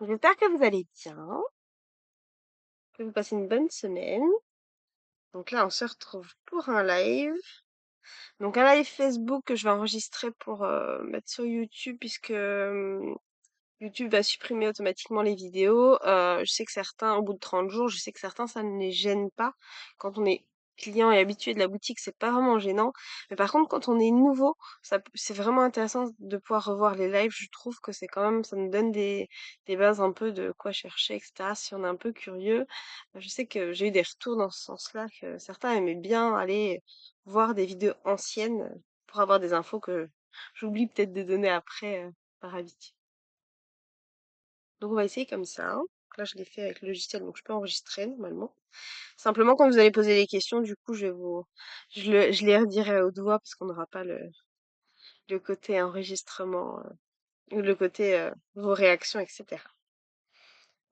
J'espère que vous allez bien, que vous passez une bonne semaine. Donc là, on se retrouve pour un live. Donc un live Facebook que je vais enregistrer pour mettre sur YouTube puisque YouTube va supprimer automatiquement les vidéos. Je sais que certains, au bout de 30 jours, je sais que certains, ça ne les gêne pas. Quand on est client et habitué de la boutique, c'est pas vraiment gênant. Mais par contre, quand on est nouveau, c'est vraiment intéressant de pouvoir revoir les lives. Je trouve que c'est quand même, ça nous donne des bases un peu de quoi chercher, etc. Si on est un peu curieux. Je sais que j'ai eu des retours dans ce sens-là, que certains aimaient bien aller voir des vidéos anciennes pour avoir des infos que j'oublie peut-être de donner après, par habitude. Donc on va essayer comme ça, hein. Donc là, je l'ai fait avec le logiciel, donc je peux enregistrer normalement. Simplement, quand vous allez poser des questions, du coup, je les redirai au doigt parce qu'on n'aura pas le côté enregistrement, ou le côté vos réactions, etc.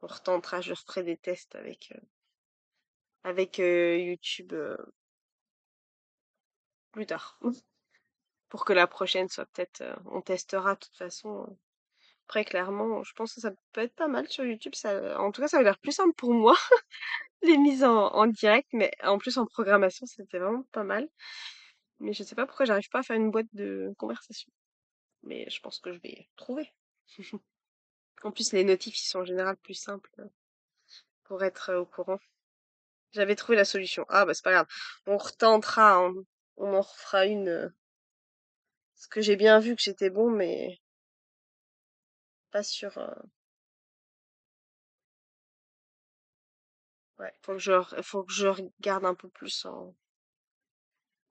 On retentera, je referai des tests avec YouTube plus tard. Pour que la prochaine soit peut-être, on testera de toute façon. Après, clairement, je pense que ça peut être pas mal sur YouTube. Ça, en tout cas, ça a l'air plus simple pour moi. Les mises en direct, mais en plus en programmation, c'était vraiment pas mal. Mais je sais pas pourquoi j'arrive pas à faire une boîte de conversation. Mais je pense que je vais trouver. En plus, les notifs, ils sont en général plus simples pour être au courant. J'avais trouvé la solution. Ah bah c'est pas grave. On retentera, on en refera une. Parce que j'ai bien vu que j'étais bon, mais pas sûr. Ouais, faut que je regarde un peu plus en.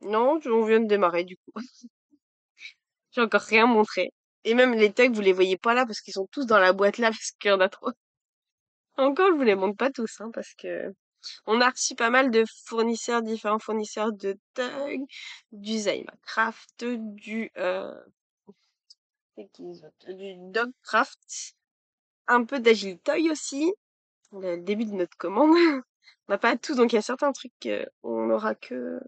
Non, on vient de démarrer du coup. J'ai encore rien montré. Et même les tags, vous les voyez pas là parce qu'ils sont tous dans la boîte là parce qu'il y en a trop. Encore, je vous les montre pas tous, hein, parce que on a reçu pas mal de fournisseurs, différents fournisseurs de tags, du Zymacraft, c'est qui les autres du Dogcraft, un peu d'Agile Toy aussi. Le début de notre commande. On n'a pas tout, donc il y a certains trucs on n'aura que,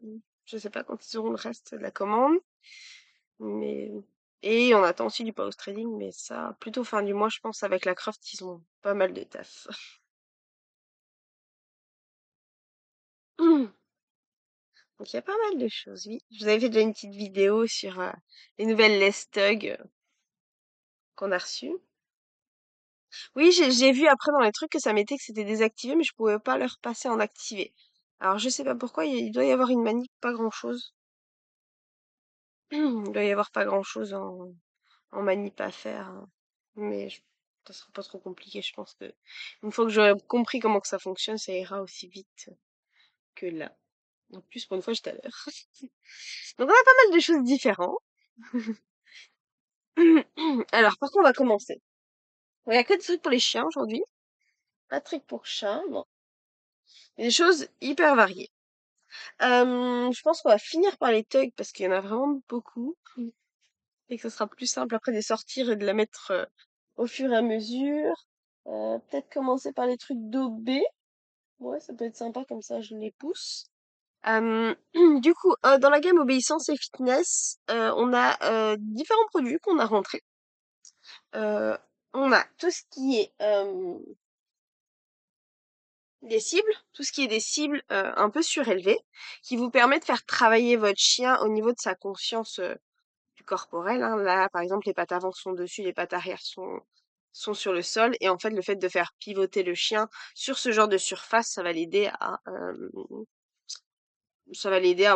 je sais pas quand ils auront le reste de la commande. Mais et on attend aussi du post trading, mais ça, plutôt fin du mois, je pense, avec la craft, ils ont pas mal de taf. Donc il y a pas mal de choses, oui. Je vous avais fait déjà une petite vidéo sur les nouvelles Lestug qu'on a reçues. Oui, j'ai vu après dans les trucs que ça mettait que c'était désactivé, mais je pouvais pas le repasser en activé. Alors je sais pas pourquoi, il doit y avoir une manip, pas grand-chose. Il doit y avoir pas grand-chose en manip à faire, hein. Mais ça sera pas trop compliqué, je pense que une fois que j'aurai compris comment que ça fonctionne, ça ira aussi vite que là. En plus, pour une fois, j'étais à l'heure. Donc on a pas mal de choses différentes. Alors, par contre, on va commencer. Il y a que des trucs pour les chiens aujourd'hui. Pas de trucs pour chats, non. Des choses hyper variées. Je pense qu'on va finir par les tugs parce qu'il y en a vraiment beaucoup. Et que ce sera plus simple après de les sortir et de la mettre au fur et à mesure. Peut-être commencer par les trucs d'OB. Ouais, ça peut être sympa comme ça, je les pousse. Du coup, dans la gamme obéissance et fitness, on a différents produits qu'on a rentrés. Euh, on a tout ce qui est des cibles, tout ce qui est des cibles un peu surélevées, qui vous permet de faire travailler votre chien au niveau de sa conscience du corporel, hein. Là, par exemple, les pattes avant sont dessus, les pattes arrière sont sur le sol. Et en fait, le fait de faire pivoter le chien sur ce genre de surface, ça va l'aider à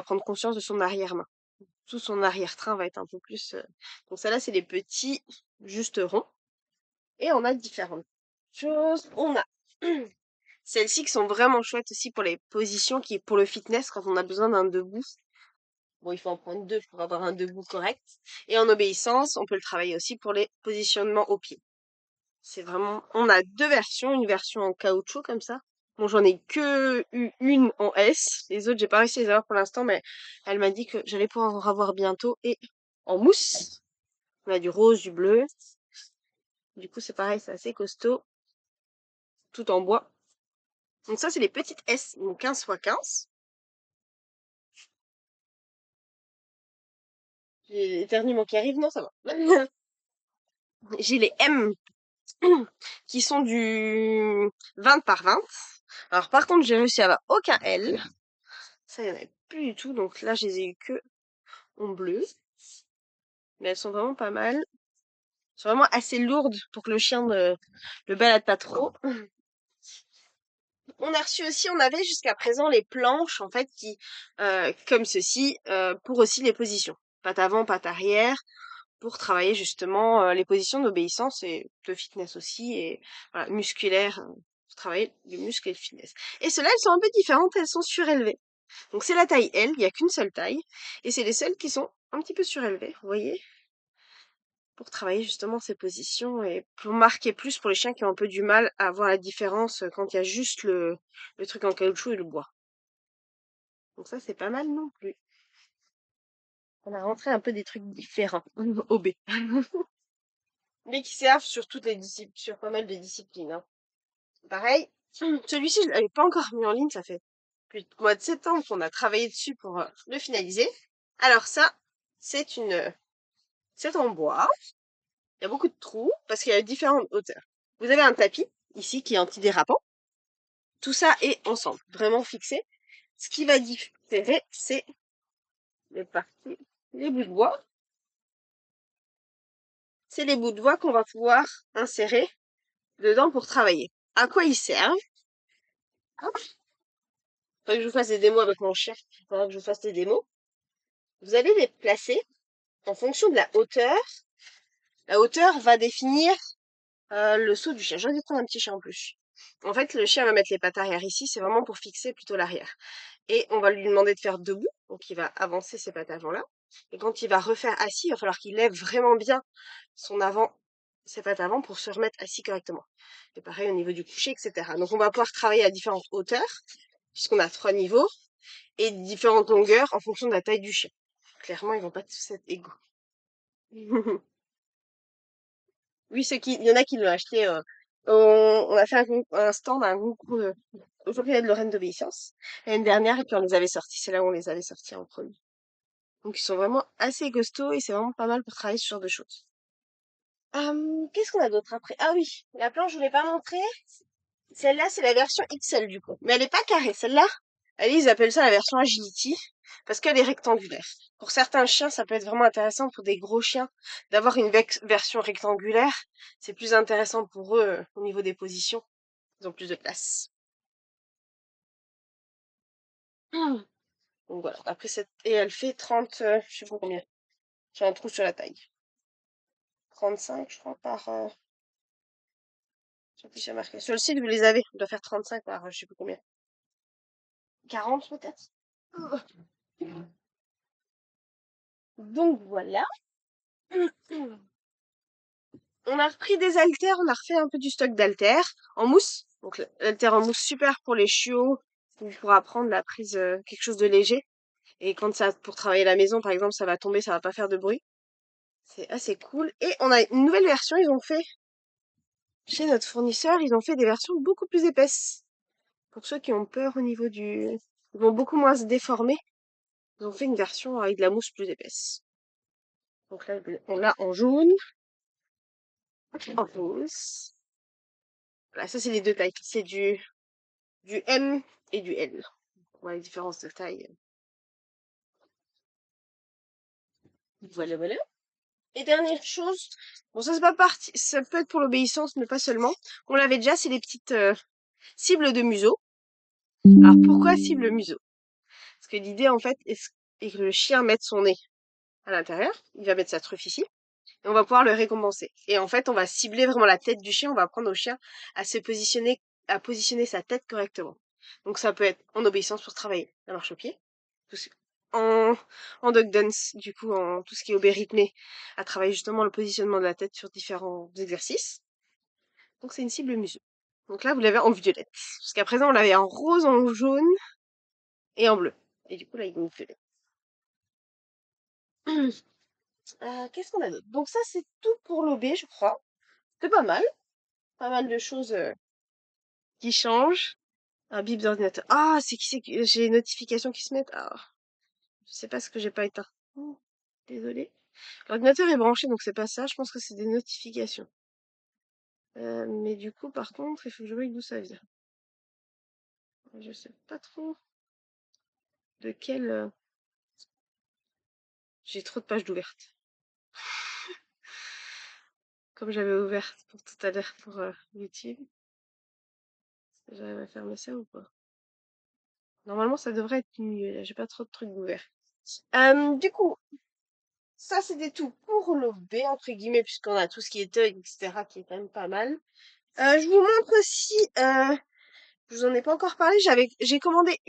prendre conscience de son arrière-main. Tout son arrière-train va être un peu plus. Donc ça là, c'est les petits, juste ronds. Et on a différentes choses. On a celles-ci qui sont vraiment chouettes aussi pour les positions, qui est pour le fitness quand on a besoin d'un debout. Bon, il faut en prendre deux pour avoir un debout correct. Et en obéissance, on peut le travailler aussi pour les positionnements au pied. C'est vraiment. On a deux versions, une version en caoutchouc comme ça. Bon, j'en ai que eu une en S. Les autres, j'ai pas réussi à les avoir pour l'instant, mais elle m'a dit que j'allais pouvoir en avoir bientôt. Et en mousse, on a du rose, du bleu. Du coup, c'est pareil, c'est assez costaud, tout en bois. Donc ça, c'est les petites S, donc 15 x 15. J'ai l'éternuement qui arrive, non, ça va. J'ai les M. qui sont du 20 par 20. Alors par contre, j'ai réussi à avoir aucun L. Ça, il y en avait plus du tout. Donc là, je les ai eu que en bleu. Mais elles sont vraiment pas mal. Elles sont vraiment assez lourdes pour que le chien ne le balade pas trop. On a reçu aussi, on avait jusqu'à présent les planches, en fait, comme ceci, pour aussi les positions. Patte avant, patte arrière, pour travailler justement les positions d'obéissance et de fitness aussi, et voilà, musculaire, pour travailler les muscles et le fitness. Et celles-là, elles sont un peu différentes, elles sont surélevées. Donc c'est la taille L, il y a qu'une seule taille, et c'est les seules qui sont un petit peu surélevées, vous voyez, pour travailler justement ces positions et pour marquer plus pour les chiens qui ont un peu du mal à voir la différence quand il y a juste le truc en caoutchouc et le bois. Donc ça, c'est pas mal non plus. On a rentré un peu des trucs différents au B. Mais qui servent sur toutes les disciplines, sur pas mal de disciplines, hein. Pareil, celui-ci, je l'avais pas encore mis en ligne, ça fait depuis le mois de septembre qu'on a travaillé dessus pour le finaliser. Alors ça, c'est c'est en bois. Il y a beaucoup de trous parce qu'il y a différentes hauteurs. Vous avez un tapis ici qui est antidérapant. Tout ça est ensemble, vraiment fixé. Ce qui va différer, c'est les parties, les bouts de bois. C'est les bouts de bois qu'on va pouvoir insérer dedans pour travailler. À quoi ils servent? Hop. Faudrait que je vous fasse des démos avec mon chien. Faudrait que je vous fasse des démos. Vous allez les placer en fonction de la hauteur. La hauteur va définir le saut du chien. J'ai envie de prendre un petit chien en plus. En fait, le chien va mettre les pattes arrière ici, c'est vraiment pour fixer plutôt l'arrière. Et on va lui demander de faire debout, donc il va avancer ses pattes avant là. Et quand il va refaire assis, il va falloir qu'il lève vraiment bien son avant, ses pattes avant pour se remettre assis correctement. Et pareil au niveau du coucher, etc. Donc on va pouvoir travailler à différentes hauteurs, puisqu'on a 3 niveaux, et différentes longueurs en fonction de la taille du chien. Clairement, ils vont pas tous être égaux. Oui, il y en a qui l'ont acheté. On a fait un stand à un concours au championnat de Lorraine d'obéissance l'année dernière et puis on les avait sortis. C'est là où on les avait sortis en premier. Donc ils sont vraiment assez costauds et c'est vraiment pas mal pour travailler ce genre de choses. Qu'est-ce qu'on a d'autre après? Ah oui, la planche, je vous l'ai pas montrée. Celle-là, c'est la version XL du coup. Mais elle est pas carrée. Celle-là, ils appellent ça la version Agility parce qu'elle est rectangulaire. Pour certains chiens, ça peut être vraiment intéressant pour des gros chiens d'avoir une version rectangulaire. C'est plus intéressant pour eux au niveau des positions. Ils ont plus de place. Hmm. Donc voilà. Après et elle fait 30, je sais pas combien. J'ai un trou sur la taille. 35, je crois, par, je sais plus si c'est marqué. Sur le site, vous les avez. On doit faire 35 par, je sais plus combien. 40 peut-être? Donc voilà. On a repris des haltères, on a refait un peu du stock d'haltères en mousse. Donc l'haltère en mousse super pour les chiots, pour apprendre la prise quelque chose de léger. Et quand ça pour travailler à la maison par exemple, ça va tomber, ça va pas faire de bruit. C'est assez cool. Et on a une nouvelle version, ils ont fait chez notre fournisseur, ils ont fait des versions beaucoup plus épaisses. Pour ceux qui ont peur au niveau ils vont beaucoup moins se déformer. Ils ont fait une version avec de la mousse plus épaisse. Donc là, on l'a en jaune, en rose. Voilà, ça c'est les deux tailles. C'est du M et du L. On voit les différences de taille. Voilà, voilà. Et dernière chose, bon ça c'est pas parti, ça peut être pour l'obéissance, mais pas seulement. On l'avait déjà, c'est les petites cibles de museau. Alors pourquoi cible museau? Parce que l'idée en fait est que le chien mette son nez à l'intérieur, il va mettre sa truffe ici, et on va pouvoir le récompenser. Et en fait, on va cibler vraiment la tête du chien, on va apprendre au chien à positionner sa tête correctement. Donc ça peut être en obéissance pour travailler la marche au pied, en, en dog dance, du coup, en tout ce qui est obé rythmé, à travailler justement le positionnement de la tête sur différents exercices. Donc c'est une cible museau. Donc là, vous l'avez en violette. Jusqu'à présent, on l'avait en rose, en jaune et en bleu. Et du coup, là, il est violet. Qu'est-ce qu'on a d'autre? Donc ça, c'est tout pour l'OB, je crois. C'est pas mal. Pas mal de choses qui changent. Un bip d'ordinateur. Ah, c'est que j'ai les notifications qui se mettent. Ah, je sais pas ce que j'ai pas éteint. Oh, désolée. L'ordinateur est branché, donc c'est pas ça. Je pense que c'est des notifications. Mais du coup, par contre, il faut que je voie d'où ça vient. Je sais pas trop de quel. J'ai trop de pages d'ouvertes. Comme j'avais ouvert pour tout à l'heure pour YouTube. J'arrive à fermer ça ou pas? Normalement, ça devrait être mieux. Là, j'ai pas trop de trucs ouverts. Du coup, ça c'était tout pour l'OB, entre guillemets, puisqu'on a tout ce qui est œil, etc., qui est quand même pas mal. Je vous montre aussi, je vous en ai pas encore parlé, j'ai commandé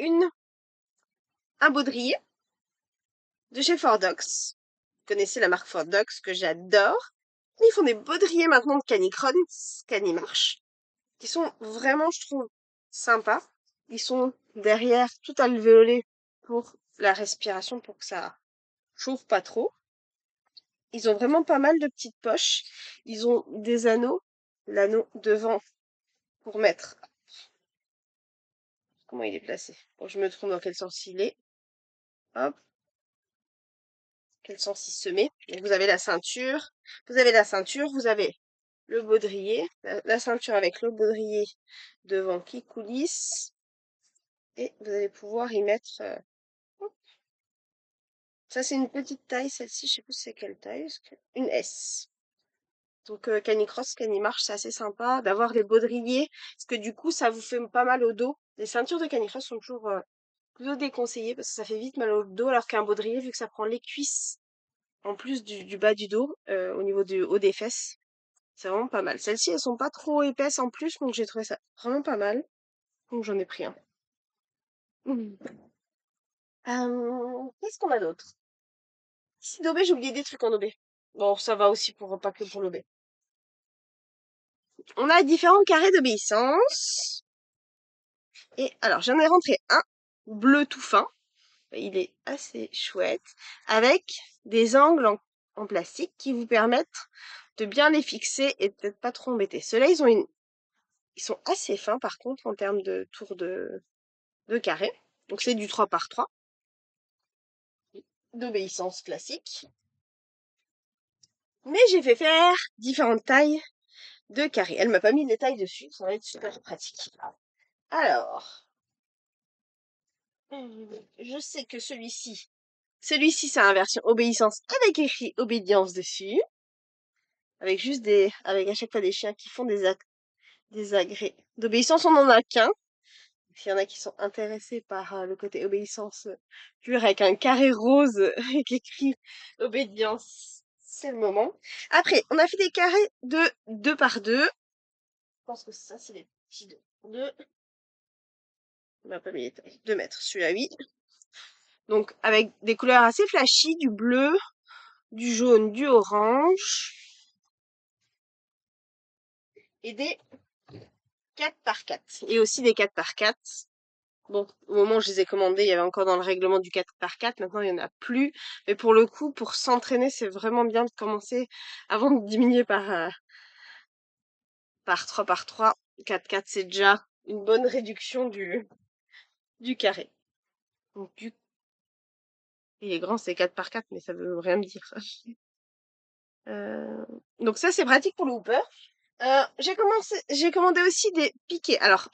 un baudrier de chez Fordox. Vous connaissez la marque Fordox que j'adore. Ils font des baudriers maintenant de Canicron, Canimarche, qui sont vraiment, je trouve, sympas. Ils sont derrière tout alvéolés pour la respiration, pour que ça chauffe pas trop. Ils ont vraiment pas mal de petites poches. Ils ont des anneaux, l'anneau devant pour mettre. Comment il est placé? Bon, je me trompe dans quel sens il est. Hop, quel sens il se met. Donc vous avez la ceinture. Vous avez la ceinture, vous avez le baudrier, la ceinture avec le baudrier devant qui coulisse. Et vous allez pouvoir y mettre. Hop. Ça, c'est une petite taille, celle-ci, je sais plus c'est quelle taille. Une S. Donc Canicross, Canimarche, c'est assez sympa d'avoir les baudriers, parce que du coup, ça vous fait pas mal au dos. Les ceintures de Canicross sont toujours plutôt déconseillées, parce que ça fait vite mal au dos, alors qu'un baudrier, vu que ça prend les cuisses, en plus du bas du dos, au niveau du haut des fesses, c'est vraiment pas mal. Celles-ci, elles sont pas trop épaisses en plus, donc j'ai trouvé ça vraiment pas mal. Donc j'en ai pris un. Mhm. Qu'est-ce qu'on a d'autre? Si d'obé, j'ai oublié des trucs en obé. Bon, ça va aussi pour pas que pour l'obé. On a différents carrés d'obéissance. Et alors, j'en ai rentré un bleu tout fin. Il est assez chouette. Avec des angles en plastique qui vous permettent de bien les fixer et peut-être pas trop embêter. Ceux-là, ils sont assez fins par contre en termes de tour de carré. Donc c'est du 3 par 3 d'obéissance classique. Mais j'ai fait faire différentes tailles de carrés. Elle m'a pas mis les tailles dessus, ça va être super pratique. Alors, je sais que celui-ci c'est un version obéissance avec écrit obédience dessus, avec juste avec à chaque fois des chiens qui font des agrès d'obéissance. On en a qu'un. S'il y en a qui sont intéressés par le côté obéissance pure avec un carré rose avec écrit obédience, c'est le moment. Après, on a fait des carrés de 2 par 2. Je pense que ça, c'est les petits 2 par 2. On m'a pas mis les tailles. 2 mètres, celui-là, oui. Donc, avec des couleurs assez flashy, du bleu, du jaune, du orange. Et des 4 par 4. Et aussi des 4 par 4. Bon, au moment où je les ai commandés, il y avait encore dans le règlement du 4 par 4. Maintenant, il n'y en a plus. Mais pour le coup, pour s'entraîner, c'est vraiment bien de commencer avant de diminuer par 3 par 3. 4 4, c'est déjà une bonne réduction du carré. Donc, il est grand, c'est 4 par 4, mais ça veut rien me dire, ça. Euh, Donc ça, c'est pratique pour le hooper. J'ai commandé aussi des piquets. Alors,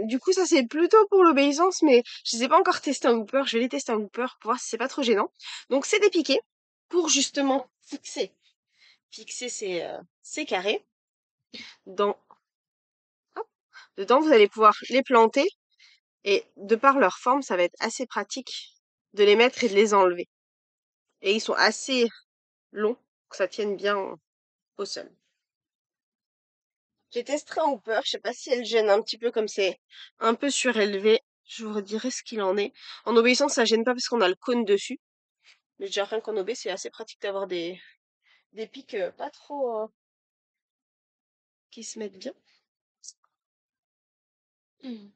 du coup, ça c'est plutôt pour l'obéissance, mais je les ai pas encore testés en hooper. Je vais les tester en hooper pour voir si c'est pas trop gênant. Donc, c'est des piquets pour justement fixer ces carrés. Dans, hop, dedans, vous allez pouvoir les planter et de par leur forme, ça va être assez pratique de les mettre et de les enlever. Et ils sont assez longs pour que ça tienne bien au sol. J'ai testé en hooper, je sais pas si elle gêne un petit peu comme c'est un peu surélevé. Je vous redirai ce qu'il en est. En obéissance, ça gêne pas parce qu'on a le cône dessus. Mais déjà rien qu'en obé, c'est assez pratique d'avoir des pics pas trop qui se mettent bien. Mhm.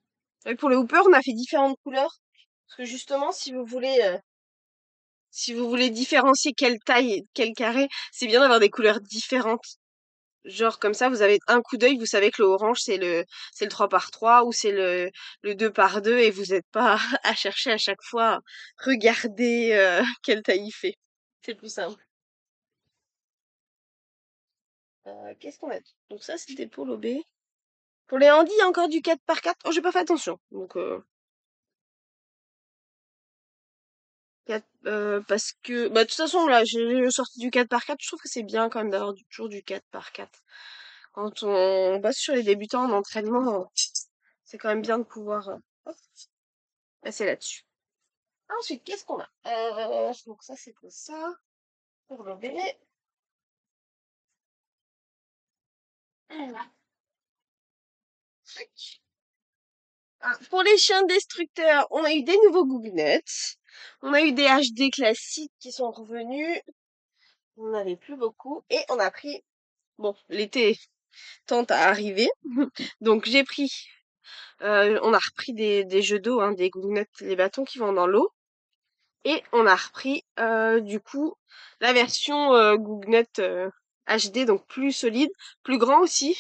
Et pour le hooper, on a fait différentes couleurs. Parce que justement, si vous voulez différencier quelle taille, quel carré, c'est bien d'avoir des couleurs différentes. Genre comme ça, vous avez un coup d'œil, vous savez que le orange c'est le 3 par 3 ou c'est le 2 par 2 et vous n'êtes pas à chercher à chaque fois, regarder quelle taille il fait. C'est plus simple. Qu'est-ce qu'on a dit? Donc ça, c'était pour l'OB. Pour les handis, il y a encore du 4x4. Oh, j'ai pas fait attention. Donc, parce que, bah, de toute façon, là, j'ai sorti du 4x4. Je trouve que c'est bien quand même d'avoir toujours du 4x4. Quand on bosse sur les débutants en entraînement, c'est quand même bien de pouvoir hop, passer là-dessus. Ensuite, qu'est-ce qu'on a? Donc ça, c'est pour ça. Pour le bébé. Pour les chiens destructeurs, on a eu des nouveaux Goognuts. On a eu des HD classiques qui sont revenus. On n'en avait plus beaucoup. Et on a pris, bon, l'été tente à arriver. Donc j'ai pris, on a repris des jeux d'eau, hein, des Goognuts, les bâtons qui vont dans l'eau. Et on a repris, du coup, la version Goognut HD, donc plus solide, plus grand aussi.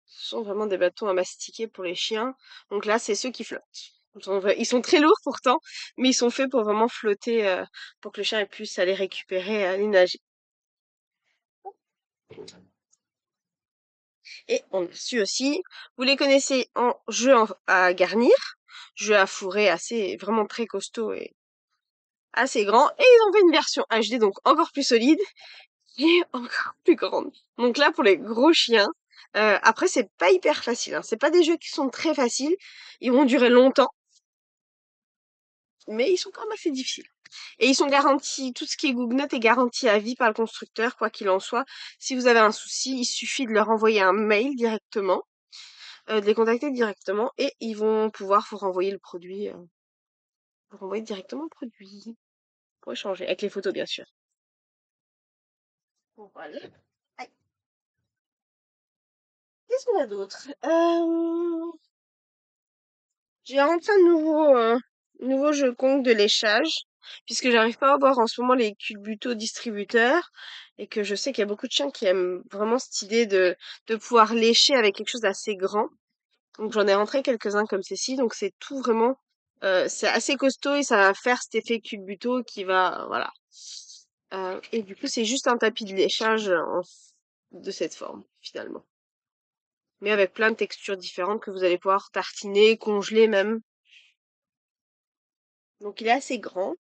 Ce sont vraiment des bâtons à mastiquer pour les chiens. Donc là, c'est ceux qui flottent. Ils sont très lourds pourtant, mais ils sont faits pour vraiment flotter, pour que le chien puisse aller récupérer, aller nager. Et on a su aussi, vous les connaissez en à garnir, jeu à fourrer assez, vraiment très costaud et assez grand. Et ils ont fait une version HD, donc encore plus solide et encore plus grande. Donc là, pour les gros chiens, après, c'est pas hyper facile, hein. C'est pas des jeux qui sont très faciles. Ils vont durer longtemps, mais ils sont quand même assez difficiles. Et ils sont garantis, tout ce qui est Goognut est garanti à vie par le constructeur, quoi qu'il en soit. Si vous avez un souci, il suffit de leur envoyer un mail directement, de les contacter directement, et ils vont pouvoir vous renvoyer le produit, vous renvoyer directement le produit, pour échanger, avec les photos, bien sûr. Voilà. Aïe. Qu'est-ce qu'on a d'autre? J'ai rentré un nouveau jeu Kong de léchage, puisque j'arrive pas à avoir en ce moment les culbuto distributeurs, et que je sais qu'il y a beaucoup de chiens qui aiment vraiment cette idée de pouvoir lécher avec quelque chose d'assez grand. Donc j'en ai rentré quelques-uns comme ceci, donc c'est tout vraiment, c'est assez costaud et ça va faire cet effet culbuto qui va, voilà. Et du coup, c'est juste un tapis de léchage de cette forme, finalement. Mais avec plein de textures différentes que vous allez pouvoir tartiner, congeler même. Donc il est assez grand.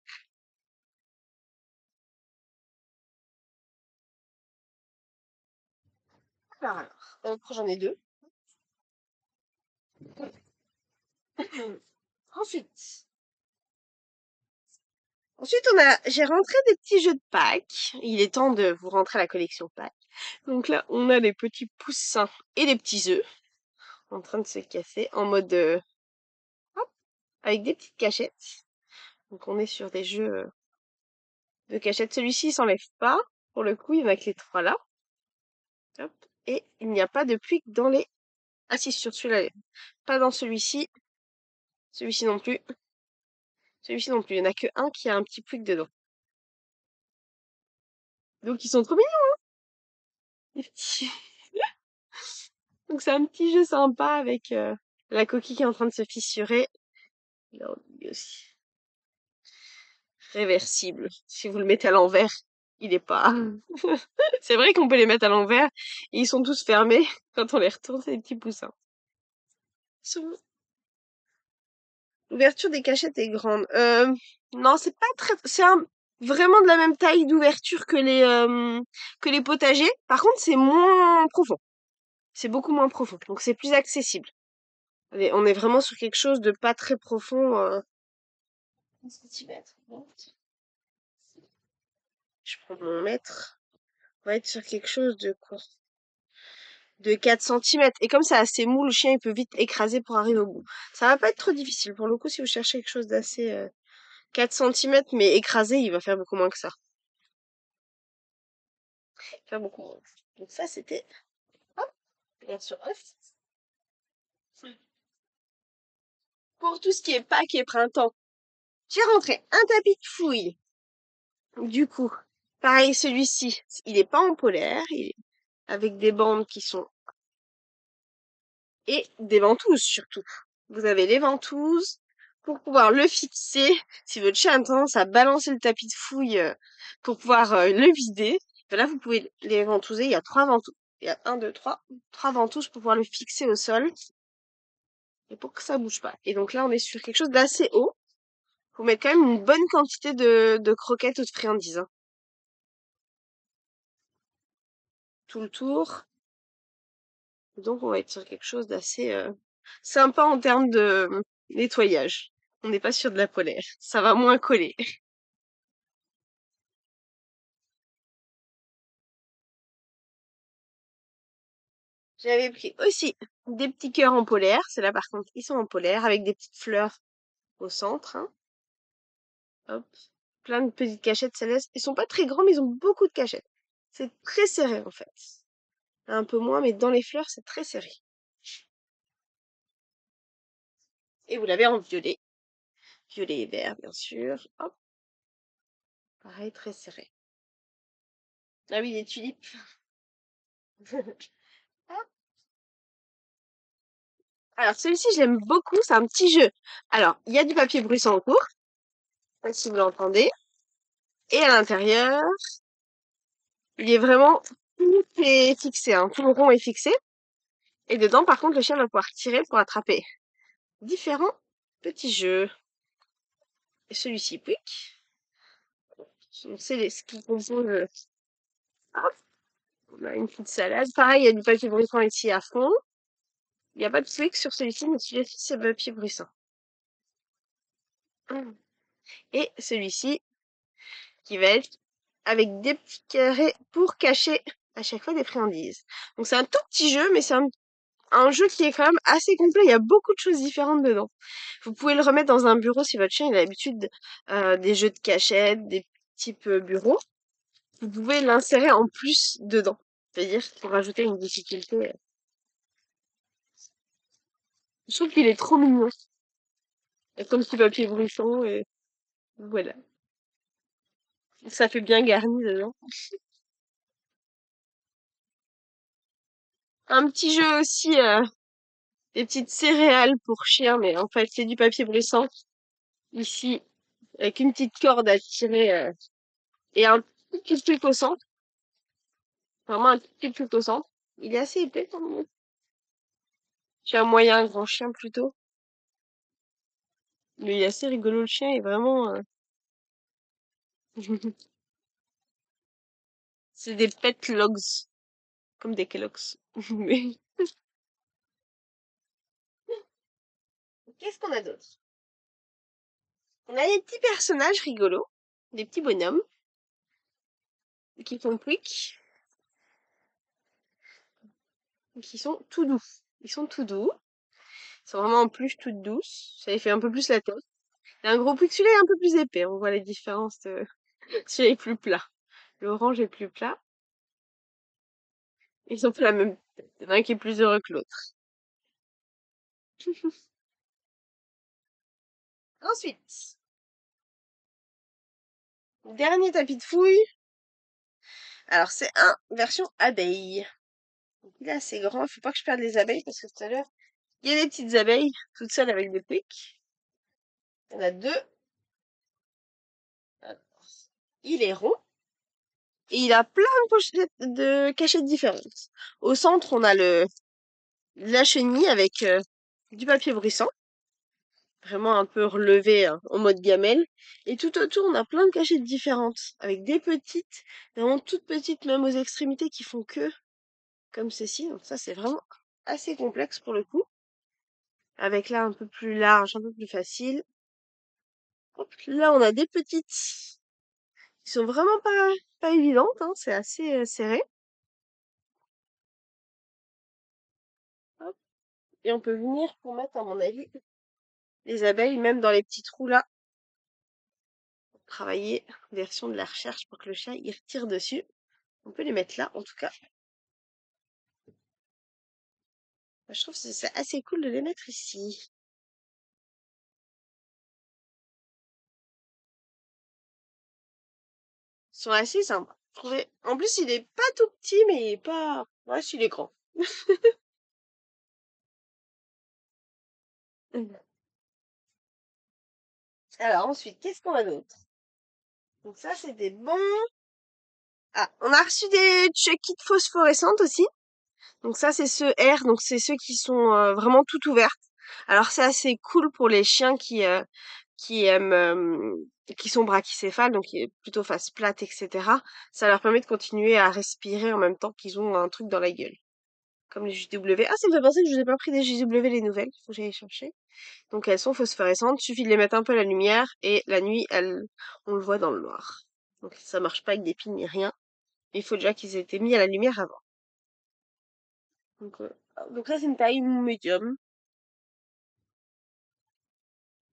J'en ai deux. Ensuite, j'ai rentré des petits jeux de Pâques. Il est temps de vous rentrer à la collection Pâques. Donc là, on a des petits poussins et des petits œufs en train de se casser en mode, hop, avec des petites cachettes. Donc on est sur des jeux de cachettes. Celui-ci, il s'enlève pas. Pour le coup, il y en a que les trois là. Hop. Et il n'y a pas de pluie dans les... Ah si, sur celui-là. Pas dans celui-ci. Celui-ci non plus. Celui-ci non plus. Il n'y en a que un qui a un petit pouic dedans. Donc ils sont trop mignons, les petits. Donc c'est un petit jeu sympa avec la coquille qui est en train de se fissurer. Là, on est aussi réversible. Si vous le mettez à l'envers, il est pas. C'est vrai qu'on peut les mettre à l'envers et ils sont tous fermés. Quand on les retourne, c'est des petits poussins. Sont- L'ouverture des cachettes est grande. Non, c'est pas très. Vraiment de la même taille d'ouverture que les potagers. Par contre, c'est moins profond. C'est beaucoup moins profond. Donc c'est plus accessible. Allez, on est vraiment sur quelque chose de pas très profond. 1 centimètre. Bon. Je prends mon mètre. On va être sur quelque chose de quoi? De 4 centimètres. Et comme c'est assez mou, le chien il peut vite écraser pour arriver au bout. Ça va pas être trop difficile. Pour le coup, si vous cherchez quelque chose d'assez 4 centimètres, mais écrasé, il va faire beaucoup moins que ça. Il va faire beaucoup moins. Donc ça, c'était hop, version off. Pour tout ce qui est Pâques et printemps, j'ai rentré un tapis de fouille. Du coup, pareil, celui-ci, il est pas en polaire, il est avec des bandes qui sont et des ventouses surtout. Vous avez les ventouses pour pouvoir le fixer si votre chien a tendance à balancer le tapis de fouille pour pouvoir le vider. Là, vous pouvez les ventouser. Il y a trois ventouses. Il y a un, deux, trois ventouses pour pouvoir le fixer au sol et pour que ça bouge pas. Et donc là, on est sur quelque chose d'assez haut. Faut mettre quand même une bonne quantité de croquettes ou de friandises, hein, tout le tour. Donc, on va être sur quelque chose d'assez sympa en termes de nettoyage. On n'est pas sur de la polaire. Ça va moins coller. J'avais pris aussi des petits cœurs en polaire. Ceux-là, par contre, ils sont en polaire avec des petites fleurs au centre, hein. Hop. Plein de petites cachettes célestes. Ils sont pas très grands, mais ils ont beaucoup de cachettes. C'est très serré, en fait. Un peu moins, mais dans les fleurs, c'est très serré. Et vous l'avez en violet. Violet et vert, bien sûr. Hop. Pareil, très serré. Ah oui, les tulipes. Hop. Alors, celui-ci, je l'aime beaucoup. C'est un petit jeu. Alors, il y a du papier bruissant autour, si vous l'entendez. Et à l'intérieur, il est vraiment, tout est fixé, hein. Tout le rond est fixé. Et dedans, par contre, le chien va pouvoir tirer pour attraper différents petits jeux. Et celui-ci, pouic. C'est ce qui compose. Hop, on a une petite salade. Pareil, il y a du papier bruissant ici à fond. Il n'y a pas de Twix sur celui-ci, mais celui-ci, c'est papier bruissant. Et celui-ci, qui va être avec des petits carrés pour cacher à chaque fois des friandises. Donc c'est un tout petit jeu, mais c'est un jeu qui est quand même assez complet. Il y a beaucoup de choses différentes dedans. Vous pouvez le remettre dans un bureau si votre chien il a l'habitude des jeux de cachette, des types bureaux. Vous pouvez l'insérer en plus dedans. C'est-à-dire pour rajouter une difficulté. Je trouve qu'il est trop mignon. Comme petit papier bruissant et voilà. Ça fait bien garni dedans. Un petit jeu aussi, des petites céréales pour chiens, mais en fait c'est du papier bruissant ici avec une petite corde à tirer et un petit truc au centre. Vraiment un petit truc au centre. Il est assez épais quand même. J'ai un moyen, un grand chien plutôt. Mais il est assez rigolo le chien et vraiment. C'est des pet logs, comme des Kellogg's. Mais qu'est-ce qu'on a d'autre? On a des petits personnages rigolos, des petits bonhommes qui font plic, qui sont tout doux. Ils sont tout doux. Ils sont vraiment en peluche toute douce. Ça les fait un peu plus la tête. Il y a un gros plic, celui-là est un peu plus épais. On voit les différences. Celui-là est plus plat. L'orange est plus plat. Ils ont pas la même tête. Il y en a un qui est plus heureux que l'autre. Ensuite, dernier tapis de fouille. Alors, c'est un version abeille. Donc, il est assez grand. Il faut pas que je perde les abeilles parce que tout à l'heure, il y a des petites abeilles toutes seules avec des pics. Il y en a deux. Alors, il est rond et il a plein de cachettes différentes. Au centre, on a la chenille avec du papier bruissant, vraiment un peu relevé hein, en mode gamelle. Et tout autour, on a plein de cachettes différentes avec des petites, vraiment toutes petites, même aux extrémités qui font que comme ceci. Donc ça, c'est vraiment assez complexe pour le coup. Avec là un peu plus large, un peu plus facile. Hop, là, on a des petites qui sont vraiment pas évidentes, hein, c'est assez serré. Hop. Et on peut venir pour mettre, à mon avis, les abeilles, même dans les petits trous là, pour travailler version de la recherche pour que le chat y retire dessus. On peut les mettre là, en tout cas. Je trouve que c'est assez cool de les mettre ici. Ils sont assez sympas. Je trouvais. En plus, il est pas tout petit, mais il est pas. Ouais, il est grand. Alors ensuite, qu'est-ce qu'on a d'autre? Donc ça, c'est des bons Ah, on a reçu des Chucky phosphorescentes aussi. Donc ça, c'est ceux R, donc c'est ceux qui sont vraiment tout ouvertes. Alors c'est assez cool pour les chiens qui aiment, qui sont brachycéphales, donc qui est plutôt face plate, etc. Ça leur permet de continuer à respirer en même temps qu'ils ont un truc dans la gueule. Comme les JW. Ah, ça me fait penser que je vous ai pas pris des JW les nouvelles. Faut que j'aille chercher. Donc elles sont phosphorescentes. Suffit de les mettre un peu à la lumière et la nuit, on le voit dans le noir. Donc ça marche pas avec des piles ni rien. Il faut déjà qu'ils aient été mis à la lumière avant. Donc là, c'est une taille médium.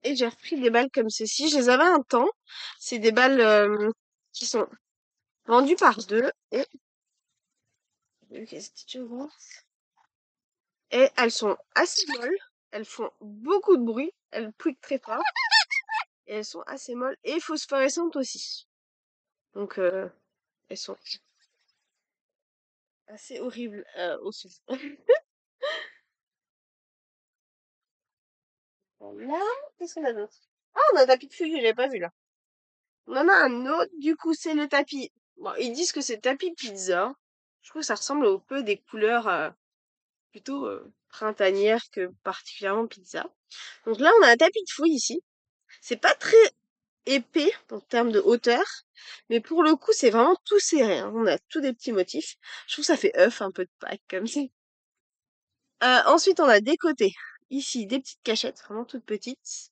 Et j'ai repris des balles comme ceci. Je les avais un temps. C'est des balles qui sont vendues par deux. Qu'est-ce que tu vois? Et elles sont assez molles. Elles font beaucoup de bruit. Elles pouillent très fort. Et elles sont assez molles et phosphorescentes aussi. Donc elles sont assez horribles aussi. Là, qu'est-ce qu'on a d'autre? Ah, on a un tapis de feuilles que j'avais pas vu là. On en a un autre, du coup, c'est le tapis. Bon, ils disent que c'est tapis pizza. Je trouve que ça ressemble au peu des couleurs plutôt printanières que particulièrement pizza. Donc là, on a un tapis de fouille ici. C'est pas très épais en termes de hauteur, mais pour le coup, c'est vraiment tout serré, hein. On a tous des petits motifs. Je trouve que ça fait œuf un peu de Pâques comme ça. Ensuite, on a des côtés. Ici, des petites cachettes, vraiment toutes petites.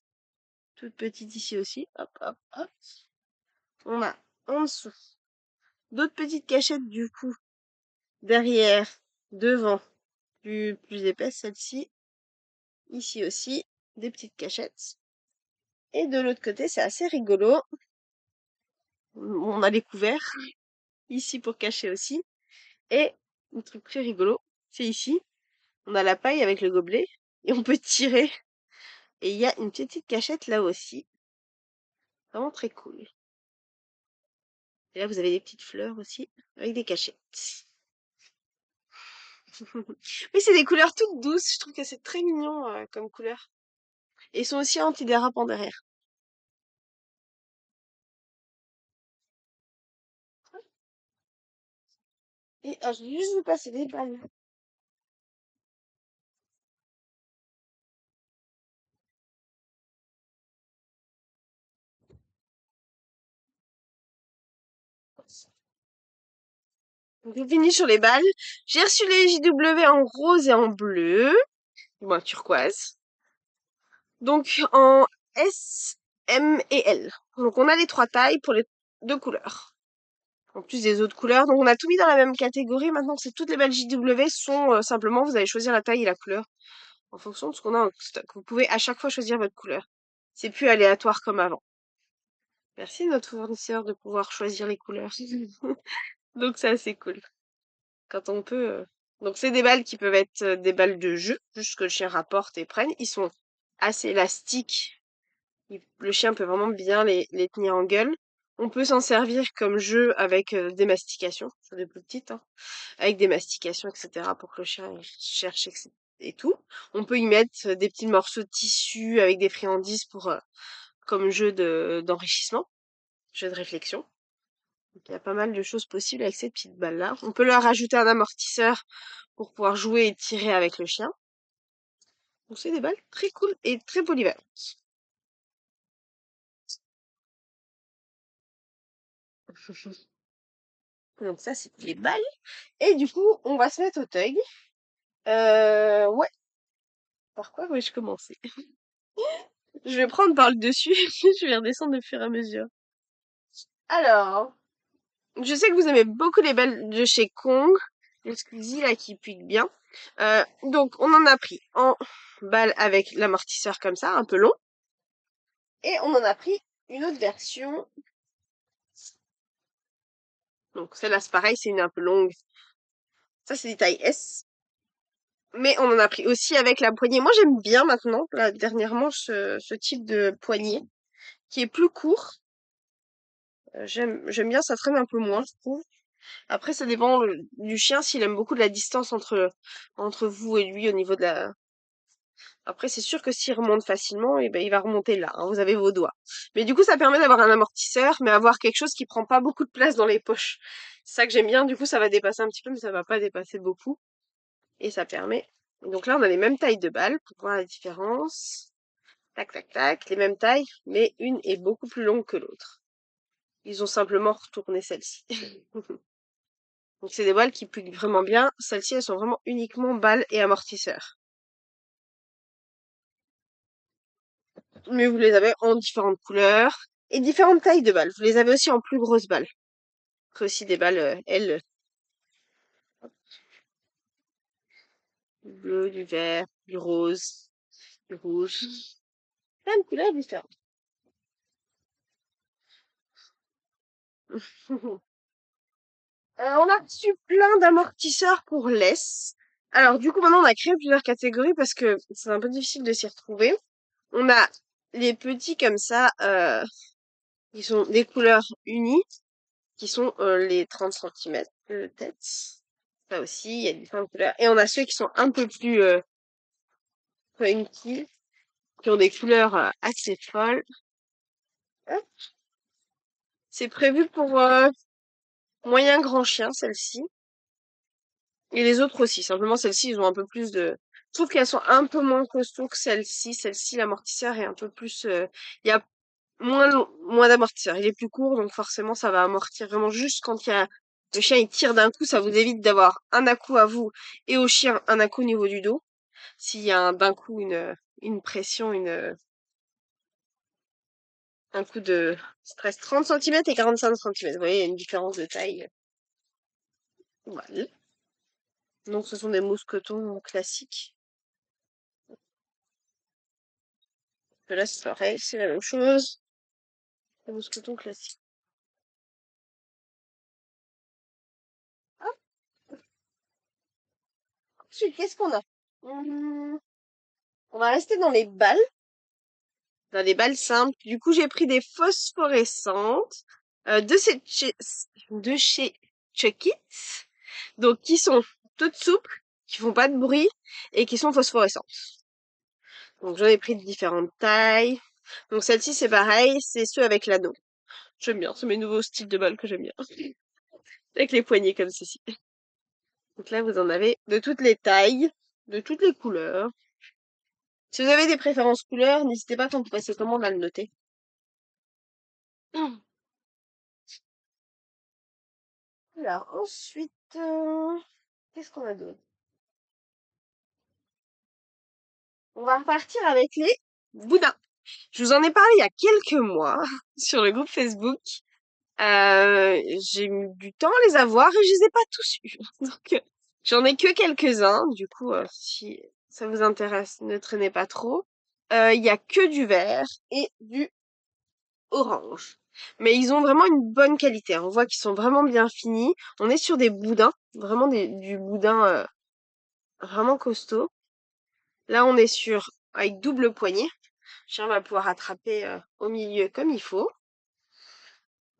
Toutes petites ici aussi. Hop, hop, hop. On a en dessous d'autres petites cachettes du coup. Derrière, devant, plus épaisse celle-ci. Ici aussi, des petites cachettes. Et de l'autre côté, c'est assez rigolo. On a les couverts. Ici pour cacher aussi. Et un truc très rigolo, c'est ici. On a la paille avec le gobelet. Et on peut tirer. Et il y a une petite cachette là aussi. Vraiment très cool. Et là, vous avez des petites fleurs aussi, avec des cachettes. Oui, c'est des couleurs toutes douces. Je trouve que c'est très mignon comme couleur. Et ils sont aussi antidérapants derrière. Et je vais juste vous passer des balles. Donc, j'ai fini sur les balles. J'ai reçu les JW en rose et en bleu. Bon, turquoise. Donc, en S, M et L. Donc, on a les trois tailles pour les deux couleurs. En plus des autres couleurs. Donc, on a tout mis dans la même catégorie. Maintenant, c'est toutes les balles JW sont simplement, vous allez choisir la taille et la couleur en fonction de ce qu'on a en stock. Vous pouvez à chaque fois choisir votre couleur. C'est plus aléatoire comme avant. Merci notre fournisseur de pouvoir choisir les couleurs. Donc, c'est assez cool. Quand on peut. Donc c'est des balles qui peuvent être des balles de jeu, juste que le chien rapporte et prenne. Ils sont assez élastiques. Le chien peut vraiment bien les tenir en gueule. On peut s'en servir comme jeu avec des mastications, sur des plus petites, hein, avec des mastications, etc. pour que le chien il cherche et tout. On peut y mettre des petits morceaux de tissu avec des friandises pour comme jeu d'enrichissement, jeu de réflexion. Donc, il y a pas mal de choses possibles avec ces petites balles-là. On peut leur rajouter un amortisseur pour pouvoir jouer et tirer avec le chien. Donc c'est des balles très cool et très polyvalentes. Donc ça, c'est les balles. Et du coup, on va se mettre au tug. Ouais. Par quoi vais-je commencer? Je vais prendre par le dessus et puis je vais redescendre au fur et à mesure. Alors, je sais que vous aimez beaucoup les balles de chez Kong. Les Squeezie, là, qui puent bien. Donc, on en a pris en balle avec l'amortisseur comme ça, un peu long. Et on en a pris une autre version. Donc, celle-là, c'est pareil, c'est une un peu longue. Ça, c'est des tailles S. Mais on en a pris aussi avec la poignée. Moi, j'aime bien maintenant, là, dernièrement, ce type de poignée qui est plus court. J'aime bien, ça traîne un peu moins, je trouve. Après, ça dépend du chien s'il aime beaucoup de la distance entre vous et lui au niveau de la Après, c'est sûr que s'il remonte facilement, eh ben, il va remonter là, hein, vous avez vos doigts. Mais du coup, ça permet d'avoir un amortisseur, mais avoir quelque chose qui prend pas beaucoup de place dans les poches. C'est ça que j'aime bien. Du coup, ça va dépasser un petit peu, mais ça va pas dépasser beaucoup. Et ça permet. Donc là, on a les mêmes tailles de balles pour voir la différence. Tac, tac, tac, les mêmes tailles, mais une est beaucoup plus longue que l'autre. Ils ont simplement retourné celle-ci. Donc c'est des balles qui plient vraiment bien. Celles-ci, elles sont vraiment uniquement balles et amortisseurs. Mais vous les avez en différentes couleurs et différentes tailles de balles. Vous les avez aussi en plus grosses balles. C'est aussi des balles, elles, du bleu, du vert, du rose, du rouge. Plein de couleurs différentes. On a reçu plein d'amortisseurs pour laisse. Alors du coup maintenant on a créé plusieurs catégories parce que c'est un peu difficile de s'y retrouver. On a les petits comme ça, qui sont des couleurs unies, qui sont les 30 centimètres de tête. Ça aussi, il y a différentes couleurs. Et on a ceux qui sont un peu plus funky, qui ont des couleurs assez folles. Hop. C'est prévu pour moyen grand chien, celle-ci. Et les autres aussi. Simplement, celles-ci, ils ont un peu plus de... Je trouve qu'elles sont un peu moins costauds que celle-ci. Celle-ci, l'amortisseur est un peu plus... Il y a moins d'amortisseur. Il est plus court, donc forcément, ça va amortir vraiment juste quand il y a... Le chien, il tire d'un coup, ça vous évite d'avoir un à-coup à vous et au chien un à-coup au niveau du dos. S'il y a d'un coup une pression, un coup de stress 30 centimètres et 45 centimètres. Vous voyez, il y a une différence de taille. Voilà. Donc, ce sont des mousquetons classiques. Là, c'est pareil, c'est la même chose. Des mousquetons classiques. Hop. Ensuite, qu'est-ce qu'on a? On va rester dans les balles simples. Du coup, j'ai pris des phosphorescentes de chez Chuck It. Donc, qui sont toutes souples, qui font pas de bruit et qui sont phosphorescentes. Donc j'en ai pris de différentes tailles. Donc celle-ci c'est pareil, c'est ceux avec l'anneau. J'aime bien, c'est mes nouveaux styles de balles que j'aime bien. Avec les poignées comme ceci. Donc là vous en avez de toutes les tailles, de toutes les couleurs. Si vous avez des préférences couleurs, n'hésitez pas quand vous passez commande à le noter. Alors ensuite, qu'est-ce qu'on a d'autre? On va repartir avec les boudins. Je vous en ai parlé il y a quelques mois sur le groupe Facebook. J'ai mis du temps à les avoir et je les ai pas tous eus. Donc, j'en ai que quelques-uns. Du coup, si ça vous intéresse, ne traînez pas trop. Il y a que du vert et du orange. Mais ils ont vraiment une bonne qualité, hein. On voit qu'ils sont vraiment bien finis. On est sur des boudins, vraiment du boudin vraiment costaud. Là, on est sur avec double poignée. Le chien va pouvoir attraper au milieu comme il faut.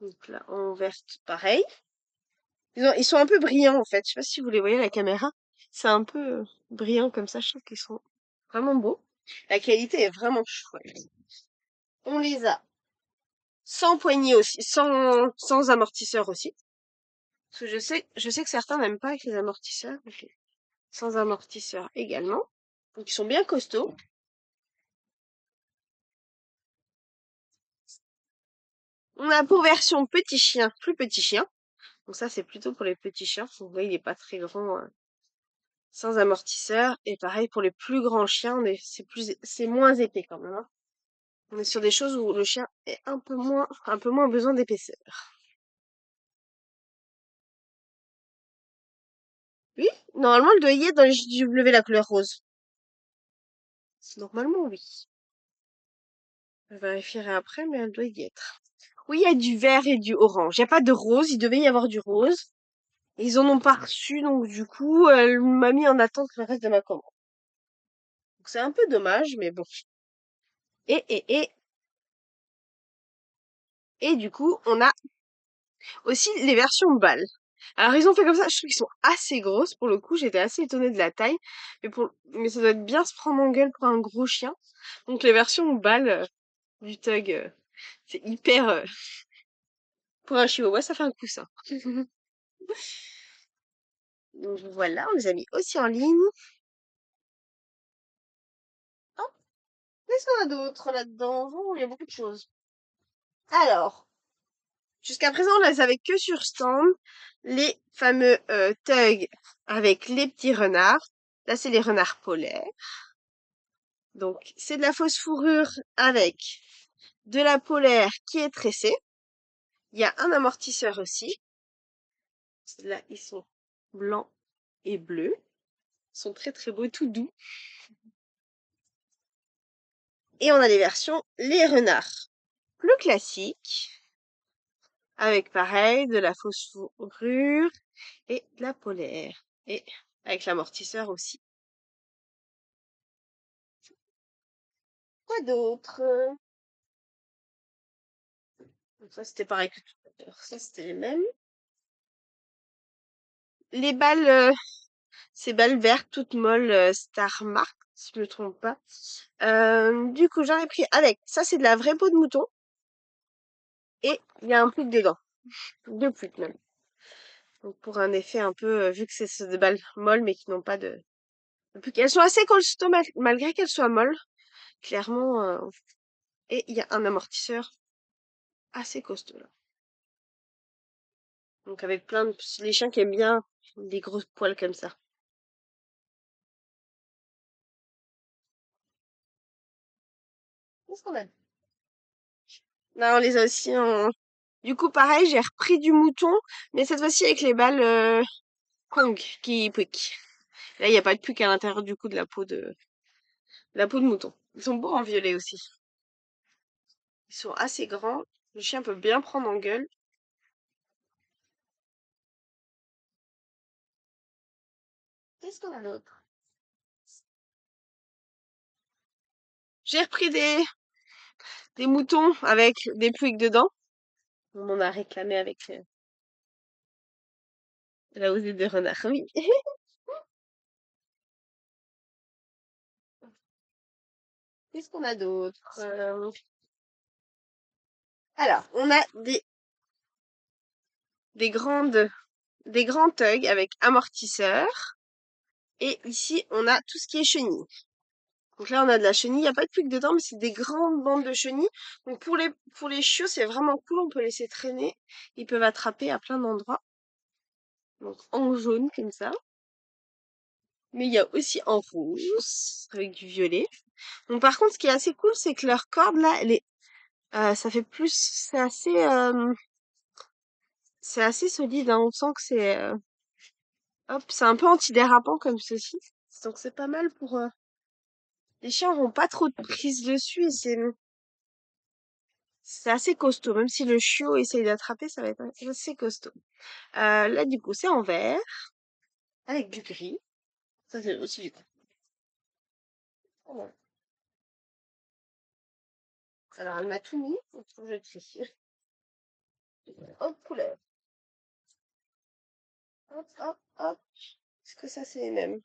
Donc là, en vert, pareil. Ils sont un peu brillants en fait. Je sais pas si vous les voyez à la caméra. C'est un peu brillant comme ça. Je trouve qu'ils sont vraiment beaux. La qualité est vraiment chouette. On les a sans poignée aussi, sans amortisseur aussi. Parce que je sais que certains n'aiment pas avec les amortisseurs. Donc, sans amortisseur également. Donc ils sont bien costauds. On a pour version petit chien, plus petit chien. Donc ça c'est plutôt pour les petits chiens. Vous voyez, il est pas très grand. Sans amortisseur. Et pareil pour les plus grands chiens, c'est moins épais quand même, hein. On est sur des choses où le chien est un peu moins besoin d'épaisseur. Oui, normalement, elle doit y être dans les JW la couleur rose. Normalement, oui. Je vérifierai après, mais elle doit y être. Oui, il y a du vert et du orange. Il n'y a pas de rose, il devait y avoir du rose. Ils en ont pas reçu, donc du coup, elle m'a mis en attente le reste de ma commande. Donc c'est un peu dommage, mais bon. Et, et, et, et du coup, on a aussi les versions balles. Alors ils ont fait comme ça, je trouve qu'ils sont assez grosses pour le coup, j'étais assez étonnée de la taille, mais ça doit être bien se prendre en gueule pour un gros chien. Donc les versions balles du Tug, c'est hyper pour un chihuahua, ça fait un coussin. Donc voilà, on les a mis aussi en ligne. Oh, qu'est-ce qu'on a d'autre là-dedans? Oh, il y a beaucoup de choses. Alors, jusqu'à présent, on les avait que sur stand, les fameux Tug avec les petits renards. Là, c'est les renards polaires. Donc, c'est de la fausse fourrure avec de la polaire qui est tressée. Il y a un amortisseur aussi. Là, ils sont blancs et bleus. Ils sont très très beaux, tout doux. Et on a les versions les renards plus classiques, avec pareil de la fausse fourrure et de la polaire. Et avec l'amortisseur aussi. Quoi d'autre? Donc ça, c'était pareil que tout à l'heure. Ça, c'était les mêmes. Les balles, ces balles vertes toutes molles Star Mark, si je me trompe pas. Du coup, j'en ai pris avec. Ça, c'est de la vraie peau de mouton. Et il y a un pluck dedans. Deux plucs même. Donc pour un effet un peu, vu que c'est des balles molles mais qui n'ont pas de pluck. Elles sont assez costauds malgré qu'elles soient molles. Clairement. Et il y a un amortisseur assez costaud là. Donc avec plein de... Les chiens qui aiment bien des grosses poils comme ça. Qu'est-ce qu'on a? Là, on les a aussi en... Du coup, pareil, j'ai repris du mouton, mais cette fois-ci avec les balles Kong qui piquent. Là, il n'y a pas de puck à l'intérieur du coup de la peau de mouton. Ils sont beaux en violet aussi. Ils sont assez grands. Le chien peut bien prendre en gueule. Qu'est-ce qu'on a d'autre? J'ai repris des moutons avec des puics dedans. On m'en a réclamé avec la osée de renard. Oui. Qu'est-ce qu'on a d'autre? Alors, on a des grandes, des grands tugs avec amortisseur. Et ici, on a tout ce qui est chenille. Donc là, on a de la chenille. Il n'y a pas de puck dedans, mais c'est des grandes bandes de chenille. Donc pour les chiots, c'est vraiment cool. On peut laisser traîner. Ils peuvent attraper à plein d'endroits. Donc en jaune, comme ça. Mais il y a aussi en rouge, avec du violet. Donc par contre, ce qui est assez cool, c'est que leur corde, là, ça fait plus... C'est assez solide, hein. On sent que hop, c'est un peu antidérapant comme ceci. Donc c'est pas mal pour... Les chiens n'auront pas trop de prise dessus et c'est assez costaud. Même si le chiot essaye d'attraper, ça va être assez costaud. Là, du coup, c'est en vert, avec du gris. Ça, c'est aussi du gris. Voilà. Alors, elle m'a tout mis. Il faut que je trie. Hop, couleur. Hop, hop, hop. Est-ce que ça, c'est les mêmes?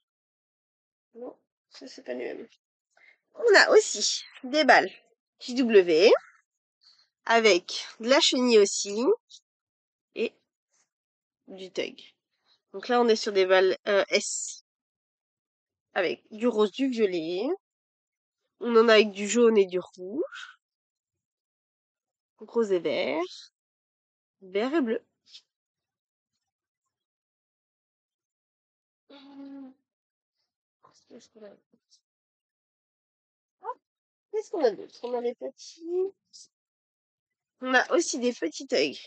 Non, ça, c'est pas les mêmes. On a aussi des balles JW, avec de la chenille aussi, et du tug. Donc là, on est sur des balles S, avec du rose, du violet. On en a avec du jaune et du rouge, rose et vert, vert et bleu. Hum, Qu'est-ce qu'on a? Ah, qu'est-ce qu'on a d'autre? On a les petits. On a aussi des petits toys.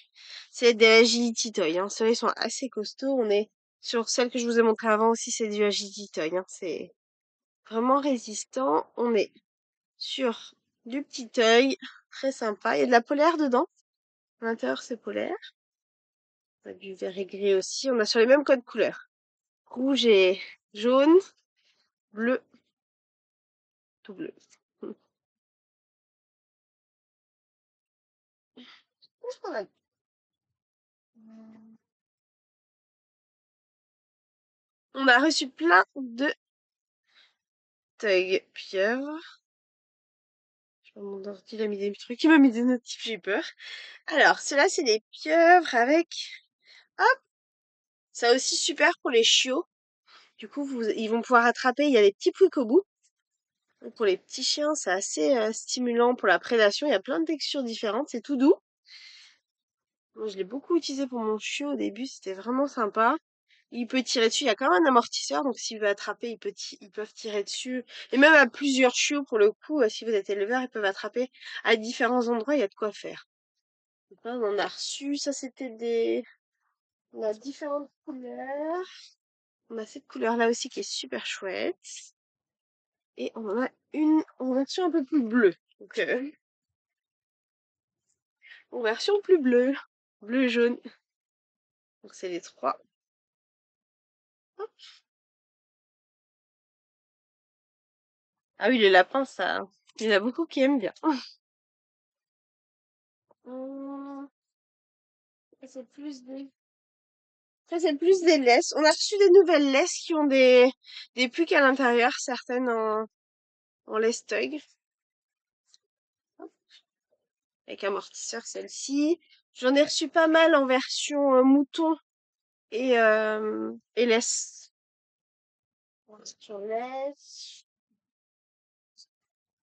C'est des agility toys, hein. Ceux-là, ils sont assez costauds. On est sur celle que je vous ai montré avant aussi, c'est du agility toy, hein. C'est vraiment résistant. On est sur du petit œil, très sympa. Il y a de la polaire dedans. À l'intérieur, c'est polaire. On a du vert et gris aussi. On a sur les mêmes codes couleurs. Rouge et jaune, bleu, tout bleu. Qu'est-ce qu'on a? On a reçu plein de tags pieuvres. Je sais pas, mon ordi, il a mis des trucs, il m'a mis des notifs, j'ai peur. Alors, ceux-là, c'est des pieuvres avec... Hop! Ça aussi super pour les chiots. Du coup, ils vont pouvoir attraper, il y a des petits pouics au bout. Donc, pour les petits chiens, c'est assez stimulant pour la prédation. Il y a plein de textures différentes, c'est tout doux. Moi, je l'ai beaucoup utilisé pour mon chiot au début, c'était vraiment sympa. Il peut tirer dessus, il y a quand même un amortisseur, donc s'il veut attraper, ils peuvent tirer dessus. Et même à plusieurs chiots, pour le coup, si vous êtes éleveur, ils peuvent attraper à différents endroits, il y a de quoi faire. Donc là, on en a reçu, ça c'était des... On a différentes couleurs. On a cette couleur-là aussi qui est super chouette. Et on en a une en version un peu plus bleue. Donc, en version plus bleue. Bleu et jaune. Donc c'est les trois. Hop. Ah oui, les lapins, ça... Il y en a beaucoup qui aiment bien. Hum, ça, c'est plus des... Ça, c'est plus des laisses. On a reçu des nouvelles laisses qui ont des puces à l'intérieur, certaines en laisse Tug. Avec amortisseur, celle-ci. J'en ai reçu pas mal en version mouton et laisse. Version laisse.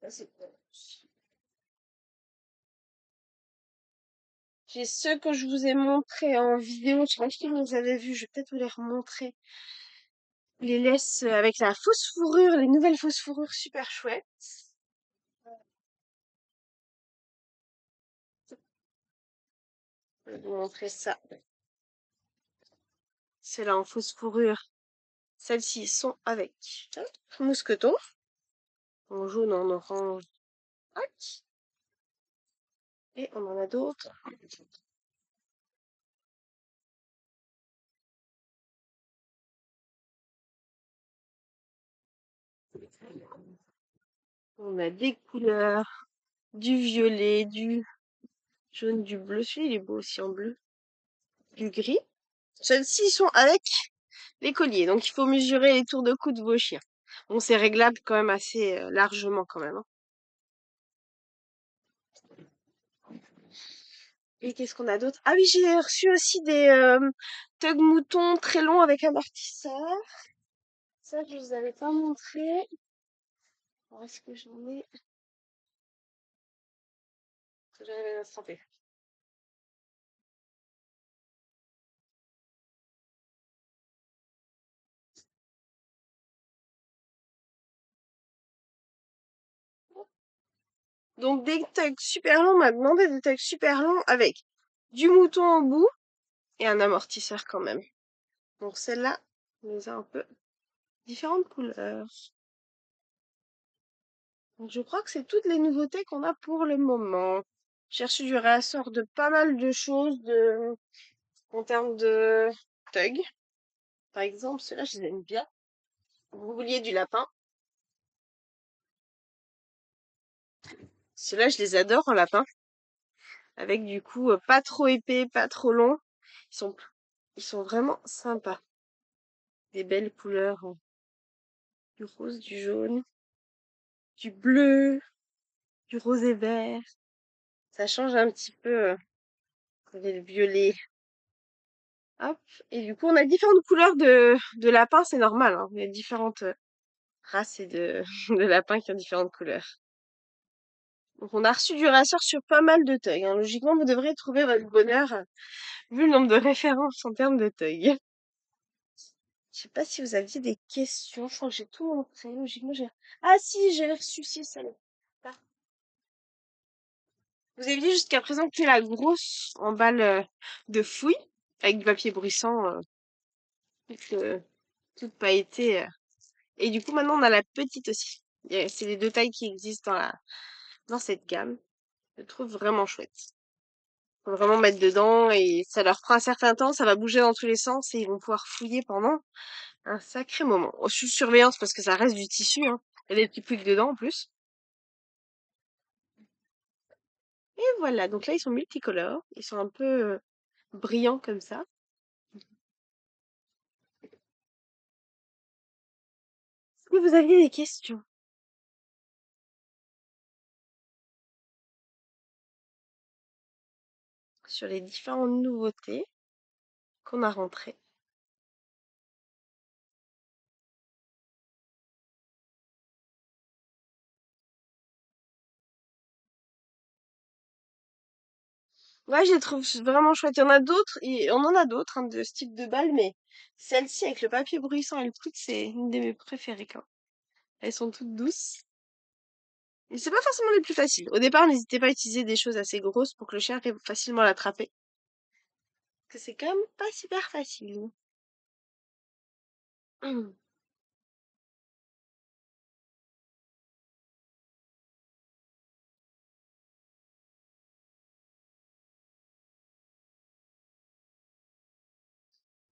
Ça, c'est... J'ai ceux que je vous ai montrés en vidéo. Je sais pas si vous les avez vus. Je vais peut-être vous les remontrer. Les laisses avec la fausse fourrure, les nouvelles fausses fourrures super chouettes. Je vais vous montrer ça. C'est là en fausse fourrure. Celles-ci sont avec hop, mousqueton. En jaune, en orange. Tac. Et on en a d'autres. On a des couleurs. Du violet, du jaune, du bleu. Celui-là, il est beau aussi en bleu. Du gris. Celles-ci sont avec les colliers. Donc, il faut mesurer les tours de cou de vos chiens. Bon, c'est réglable quand même assez largement quand même, hein. Et qu'est-ce qu'on a d'autre? Ah oui, j'ai reçu aussi des tugs moutons très longs avec amortisseur. Ça, je vous avais pas montré. Où est-ce que j'en ai? Que j'avais attrapé. Donc des tugs super longs, on m'a demandé des tugs super longs avec du mouton en bout et un amortisseur quand même. Donc celle-là, on les a un peu différentes couleurs. Donc je crois que c'est toutes les nouveautés qu'on a pour le moment. J'ai reçu du réassort de pas mal de choses en termes de tugs. Par exemple, ceux-là, je les aime bien. Vous vouliez du lapin. Ceux-là, je les adore en lapin. Avec du coup pas trop épais, pas trop long. Ils sont, ils sont vraiment sympas. Des belles couleurs, hein. Du rose, du jaune, du bleu, du rose et vert. Ça change un petit peu. Avec le violet. Hop. Et du coup, on a différentes couleurs de lapins, c'est normal, hein. Il y a différentes races et de lapins qui ont différentes couleurs. Donc, on a reçu du rasseur sur pas mal de tugs, hein. Logiquement, vous devrez trouver votre bonheur vu le nombre de références en termes de tugs. Je sais pas si vous aviez des questions. Je crois que j'ai tout montré. Logiquement, j'ai... Ah si, j'ai reçu si, ça l'est. Ah. Vous avez dit jusqu'à présent que la grosse emballe de fouille avec du papier bruissant, toute, toute pailletée. Et du coup, maintenant, on a la petite aussi. C'est les deux tailles qui existent dans cette gamme. Je le trouve vraiment chouette. Faut vraiment mettre dedans et ça leur prend un certain temps, ça va bouger dans tous les sens et ils vont pouvoir fouiller pendant un sacré moment. Sous surveillance parce que ça reste du tissu, hein. Il y a des petits pouics dedans en plus. Et voilà, donc là ils sont multicolores, ils sont un peu brillants comme ça. que vous aviez des questions sur les différentes nouveautés qu'on a rentrées? Ouais, je les trouve vraiment chouettes. Il y en a d'autres, et on en a d'autres, hein, de ce type de balles, mais celle-ci avec le papier bruissant et le truc, c'est une de mes préférées, quoi. Elles sont toutes douces. Et c'est pas forcément les plus faciles. Au départ, n'hésitez pas à utiliser des choses assez grosses pour que le chien arrive facilement à l'attraper. Parce que c'est quand même pas super facile.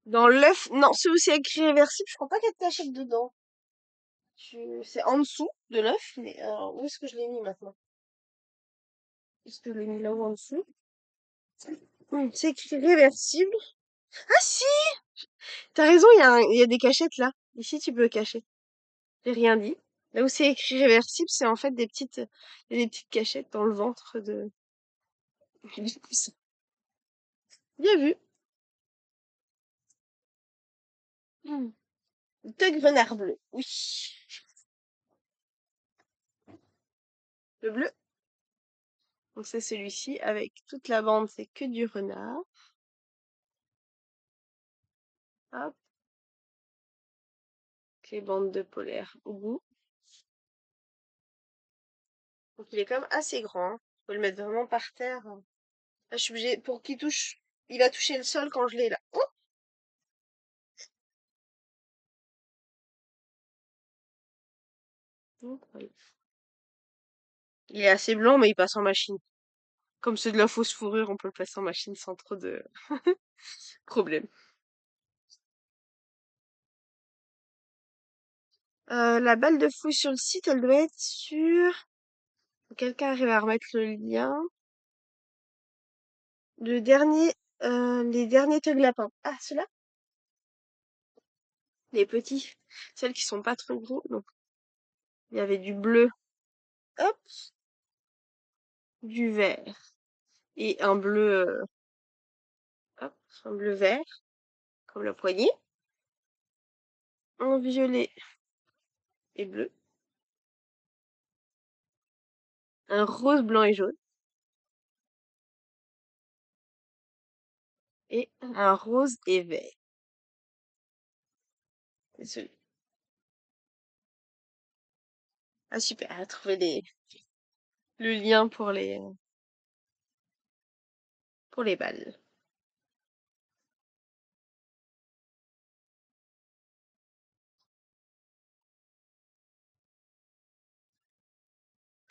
Dans l'œuf, non, c'est aussi écrit réversible. Je crois pas qu'il y ait de cachette dedans. C'est en dessous de l'œuf, mais alors, où est-ce que je l'ai mis maintenant? Est-ce que je l'ai mis là-haut en dessous? C'est écrit réversible. Ah si! T'as raison, il y a des cachettes là. Ici, tu peux cacher. J'ai rien dit. Là où c'est écrit réversible, c'est en fait il y a des petites cachettes dans le ventre du coussin. Bien vu. Hmm. Deux renard bleu. Oui. Le bleu. Donc c'est celui-ci avec toute la bande, c'est que du renard. Hop, avec les bandes de polaire au bout. Donc il est quand même assez grand, hein. Faut le mettre vraiment par terre. Là, je suis obligée pour qu'il touche. Il va toucher le sol quand je l'ai là. Oh. Donc, voilà. Il est assez blanc, mais il passe en machine. Comme c'est de la fausse fourrure, on peut le passer en machine sans trop de problème. La balle de fouille sur le site, elle doit être sur... Quelqu'un arrive à remettre le lien. Le dernier, les derniers Tug Lapin. Ah, ceux-là? Les petits. Celles qui sont pas trop gros. Donc, il y avait du bleu, hop, du vert et un bleu, hop, un bleu vert, comme la poignée, un violet et bleu, un rose, blanc et jaune et un rose et vert. C'est celui. Ah super, à trouver le lien pour les balles.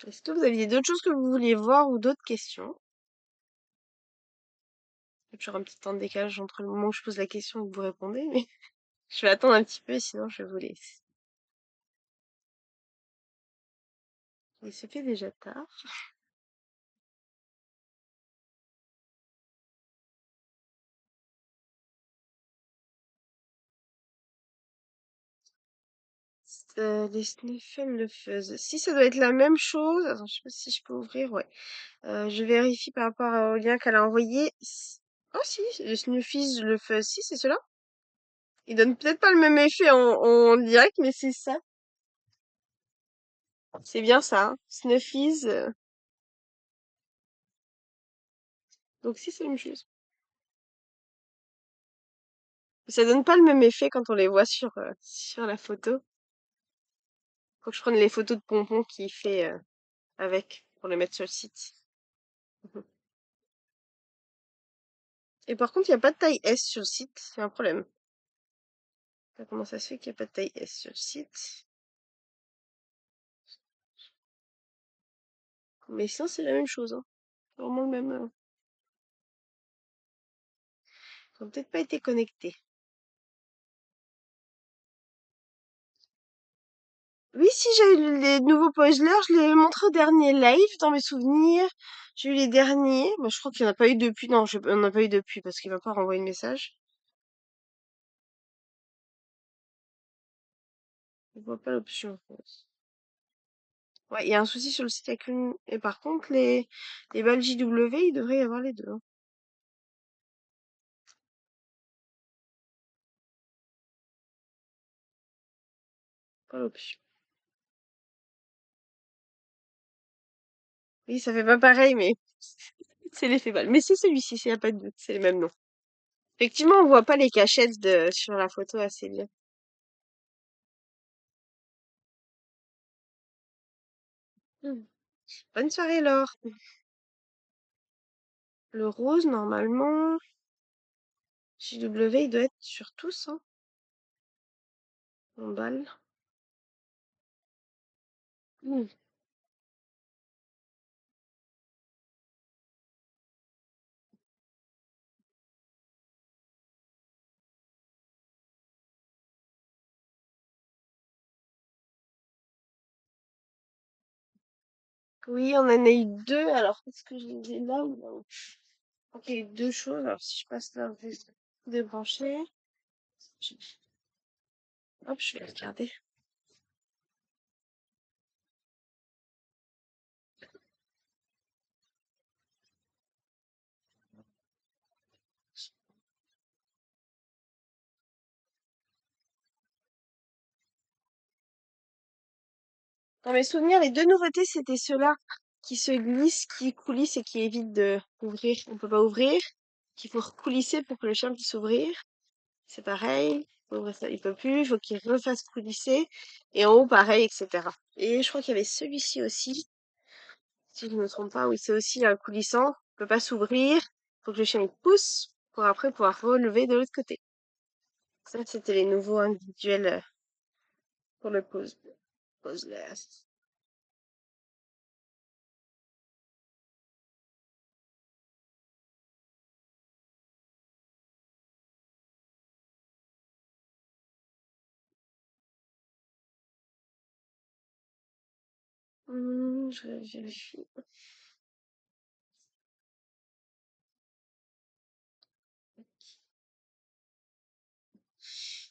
Est-ce que vous aviez d'autres choses que vous vouliez voir ou d'autres questions? Il y a toujours un petit temps de décalage entre le moment où je pose la question et que vous répondez, mais je vais attendre un petit peu, sinon je vous laisse. Il se fait déjà tard. Les Snuffles le faisaient. Si ça doit être la même chose, attends, je sais pas si je peux ouvrir, ouais. Je vérifie par rapport au lien qu'elle a envoyé. Oh si, les Snuffies le faisaient. Si, c'est cela. Ils donnent peut-être pas le même effet en direct, mais c'est ça. C'est bien ça, hein. Snuffies. Donc si, c'est la même chose. Ça donne pas le même effet quand on les voit sur la photo. Faut que je prenne les photos de Pompon qu'il fait avec pour les mettre sur le site. Mhm. Et par contre, il n'y a pas de taille S sur le site. C'est un problème. Comment ça se fait qu'il n'y a pas de taille S sur le site? Mais sinon, c'est la même chose, hein. C'est vraiment le même. Ils ont peut-être pas été connectés. Oui, si j'ai eu les nouveaux puzzlers, je les ai montrés au dernier live dans mes souvenirs. J'ai eu les derniers. Bah, je crois qu'il n'y en a pas eu depuis. Non, il n'y en a pas eu depuis parce qu'il va pas renvoyer le message. vois pas l'option rose. Ouais, il y a un souci sur le site avec une. Et par contre, les balles JW, il devrait y avoir les deux, hein. Pas l'option. Oui, ça fait pas pareil, mais c'est l'effet balle. Mais c'est celui-ci, il y a pas de doute, c'est les mêmes noms. Effectivement, on voit pas les cachettes sur la photo assez bien. Hmm. Bonne soirée, Laure. Le rose, normalement, JW, il doit être sur tous, hein, en balle. Hmm. Oui, on en a eu deux. Alors, est-ce que je les ai là ou là? Ok, deux choses. Alors, si je passe là, je vais débrancher. Je- Hop, je vais regarder. Dans mes souvenirs, les deux nouveautés, c'était ceux-là qui se glissent, qui coulissent et qui évitent de ouvrir. On peut pas ouvrir. Qu'il faut recoulisser pour que le chien puisse ouvrir. C'est pareil. Faut ouvrir ça, il peut plus. Il faut qu'il refasse coulisser. Et en haut, pareil, etc. Et je crois qu'il y avait celui-ci aussi. Si je ne me trompe pas, oui, c'est aussi un coulissant. Il peut pas s'ouvrir. Faut que le chien il pousse pour après pouvoir relever de l'autre côté. Ça, c'était les nouveaux individuels pour le puzzler. Je vérifie.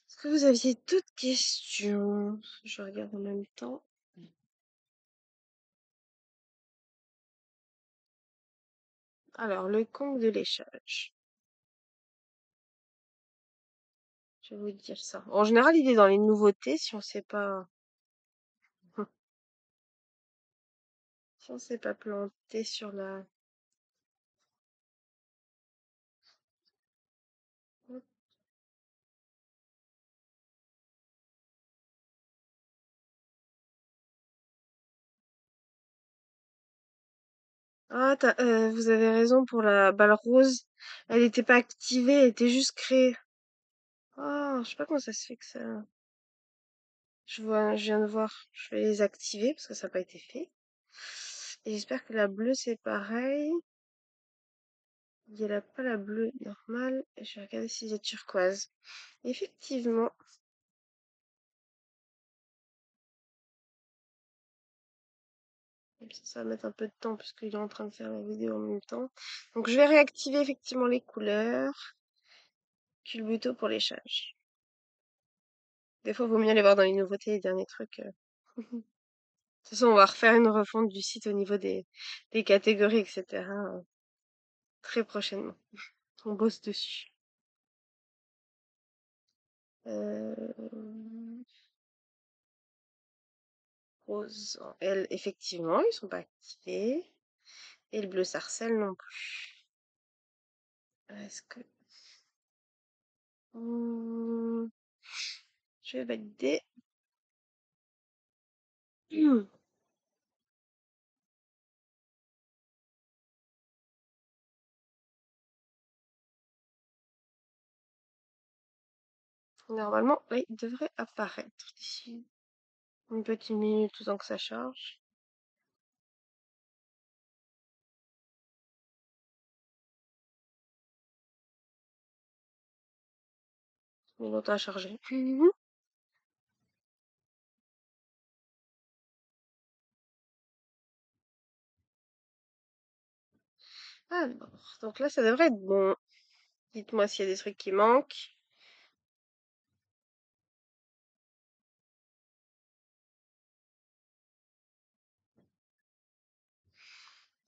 Est-ce que vous aviez d'autres questions? Je regarde en même temps. Alors, le compte de léchage. Je vais vous dire ça. En général, il est dans les nouveautés si on sait pas, si on s'est pas planté sur la. Ah, vous avez raison pour la balle rose. Elle n'était pas activée, elle était juste créée. Ah, je sais pas comment ça se fait que ça. Je viens de voir. Je vais les activer parce que ça n'a pas été fait. Et j'espère que la bleue c'est pareil. Il n'y a pas la bleue normale. Et je vais regarder s'il y a turquoise. Effectivement. Ça va mettre un peu de temps puisqu'il est en train de faire la vidéo en même temps. Donc je vais réactiver effectivement les couleurs. Culbuto pour les charges. Des fois, il vaut mieux aller voir dans les nouveautés, les derniers trucs. De toute façon, on va refaire une refonte du site au niveau des catégories, etc. Très prochainement. On bosse dessus. Euh, Rose, elle, effectivement, ils sont pas activés. Et le bleu sarcelle non plus. Est-ce que... Hmm, je vais valider. Normalement, oui, il devrait apparaître d'ici une petite minute, tout temps que ça charge. Il est longtemps à charger. Alors, donc là, ça devrait être bon. Dites-moi s'il y a des trucs qui manquent.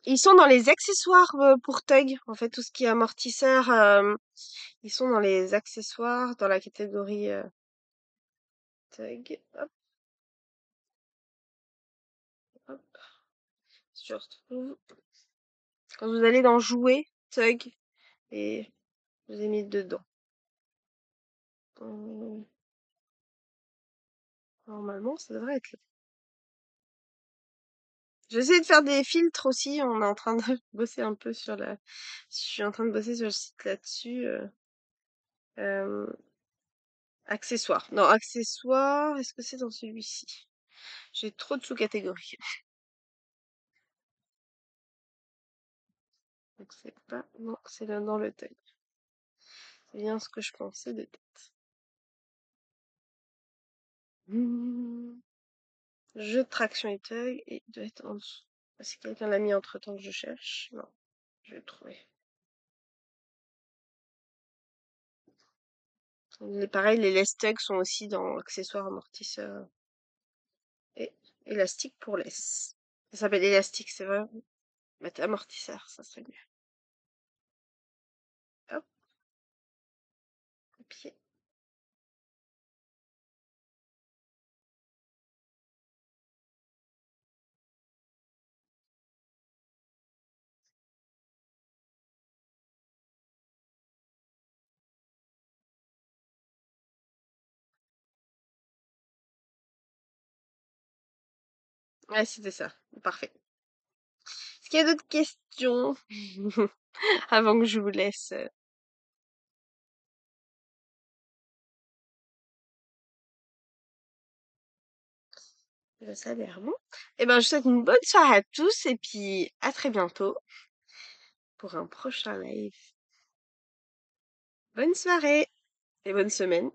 Ils sont dans les accessoires pour Tug. En fait, tout ce qui est amortisseur, ils sont dans les accessoires, dans la catégorie Tug. Hop, hop, je retrouve. Quand vous allez dans jouer, Tug, et je vous ai mis dedans. Hum, Normalement, ça devrait être là. Je vais essayer de faire des filtres aussi. On est en train de bosser un peu sur la. Je suis en train de bosser sur le site là-dessus. Euh, Accessoires. Non, accessoires. Est-ce que c'est dans celui-ci? J'ai trop de sous-catégories. Donc c'est pas. Non, c'est là dans le tag. C'est bien ce que je pensais de tête. Hmm. Jeu de traction et tug. Et il doit être en dessous. Si quelqu'un l'a mis entre temps que je cherche. Non, je vais le trouver. Pareil, les laisse tug sont aussi dans accessoires amortisseurs et élastique pour laisse. Ça s'appelle élastique, c'est vrai. Mettre amortisseur, ça serait mieux. Hop, copier. Ouais, c'était ça. Parfait. Est-ce qu'il y a d'autres questions avant que je vous laisse? Ça a l'air bon. Eh ben, je vous souhaite une bonne soirée à tous et puis à très bientôt pour un prochain live. Bonne soirée et bonne semaine.